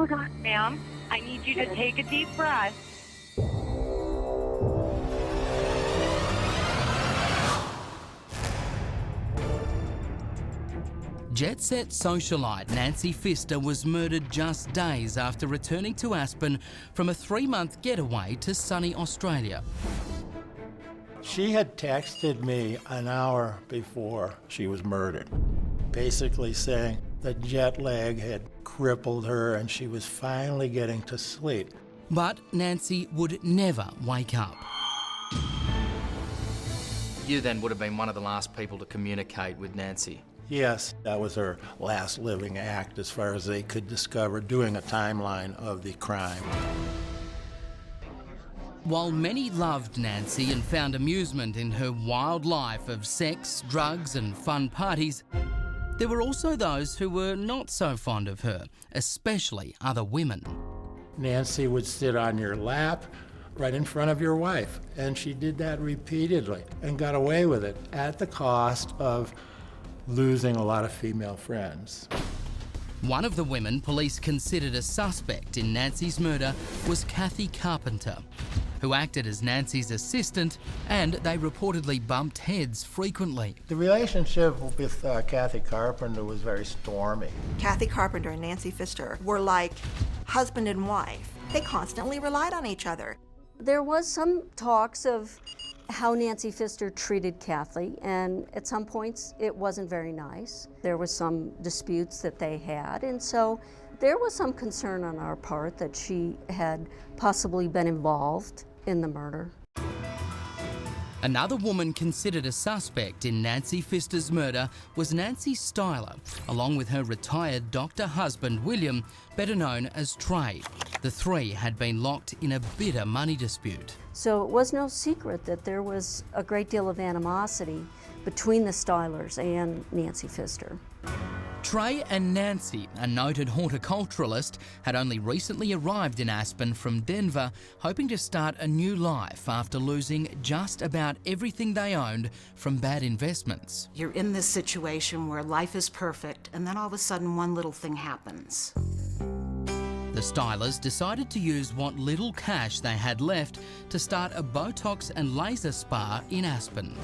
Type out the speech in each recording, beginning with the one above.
my God. Ma'am, I need you to take a deep breath. Jet-set socialite Nancy Pfister was murdered just days after returning to Aspen from a 3-month getaway to sunny Australia. She had texted me an hour before she was murdered, basically saying that jet lag had crippled her and she was finally getting to sleep. But Nancy would never wake up. You then would have been one of the last people to communicate with Nancy. Yes, that was her last living act as far as they could discover, doing a timeline of the crime. While many loved Nancy and found amusement in her wild life of sex, drugs and fun parties, there were also those who were not so fond of her, especially other women. Nancy would sit on your lap right in front of your wife, and she did that repeatedly and got away with it at the cost of losing a lot of female friends. One of the women police considered a suspect in Nancy's murder was Kathy Carpenter, who acted as Nancy's assistant, and they reportedly bumped heads frequently. The relationship with Kathy Carpenter was very stormy. Kathy Carpenter and Nancy Pfister were like husband and wife. They constantly relied on each other. There was some talks of how Nancy Pfister treated Kathy, and at some points it wasn't very nice. There was some disputes that they had, and so there was some concern on our part that she had possibly been involved in the murder. Another woman considered a suspect in Nancy Pfister's murder was Nancy Styler, along with her retired doctor husband William, better known as Trey. The three had been locked in a bitter money dispute. So it was no secret that there was a great deal of animosity between the Stylers and Nancy Pfister. Trey and Nancy, a noted horticulturalist, had only recently arrived in Aspen from Denver, hoping to start a new life after losing just about everything they owned from bad investments. You're in this situation where life is perfect, and then all of a sudden one little thing happens. The Stylers decided to use what little cash they had left to start a Botox and laser spa in Aspen.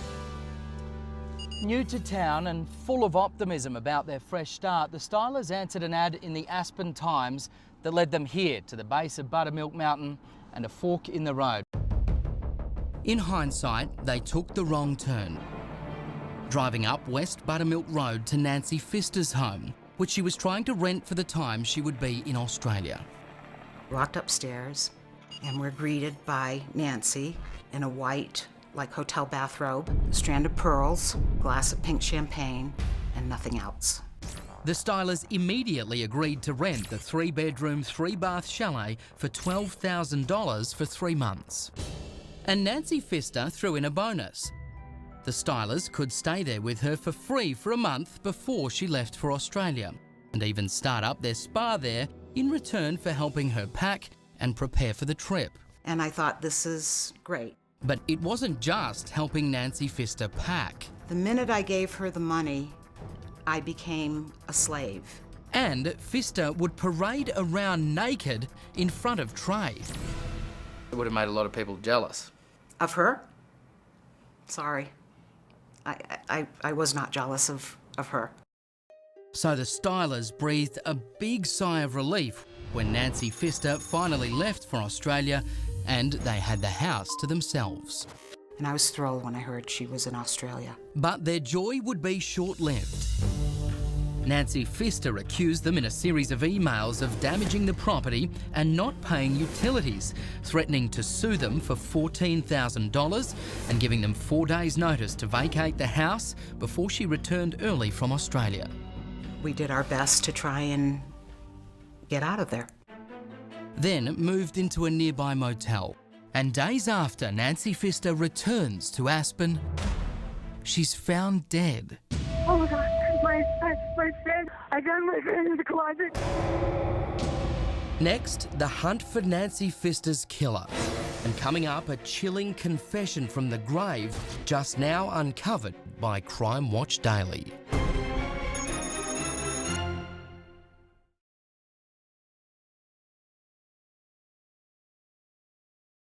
New to town and full of optimism about their fresh start, the Stylers answered an ad in the Aspen Times that led them here to the base of Buttermilk Mountain and a fork in the road. In hindsight, they took the wrong turn, driving up West Buttermilk Road to Nancy Pfister's home, which she was trying to rent for the time she would be in Australia. Walked upstairs and we're greeted by Nancy in a white, like hotel bathrobe, strand of pearls, glass of pink champagne, and nothing else. The Stylers immediately agreed to rent the 3-bedroom, 3-bath chalet for $12,000 for 3 months. And Nancy Pfister threw in a bonus. The Stylers could stay there with her for free for a month before she left for Australia, and even start up their spa there in return for helping her pack and prepare for the trip. And I thought, this is great. But it wasn't just helping Nancy Pfister pack. The minute I gave her the money, I became a slave. And Pfister would parade around naked in front of Trey. It would have made a lot of people jealous. Of her? Sorry. I was not jealous of her. So the Stylers breathed a big sigh of relief when Nancy Pfister finally left for Australia and they had the house to themselves. And I was thrilled when I heard she was in Australia. But their joy would be short-lived. Nancy Pfister accused them in a series of emails of damaging the property and not paying utilities, threatening to sue them for $14,000 and giving them 4 days' notice to vacate the house before she returned early from Australia. We did our best to try and get out of there. Then moved into a nearby motel. And days after Nancy Pfister returns to Aspen, she's found dead. Oh my God, my friend. I got my friend in the closet. Next, the hunt for Nancy Pfister's killer. And coming up, a chilling confession from the grave just now uncovered by Crime Watch Daily.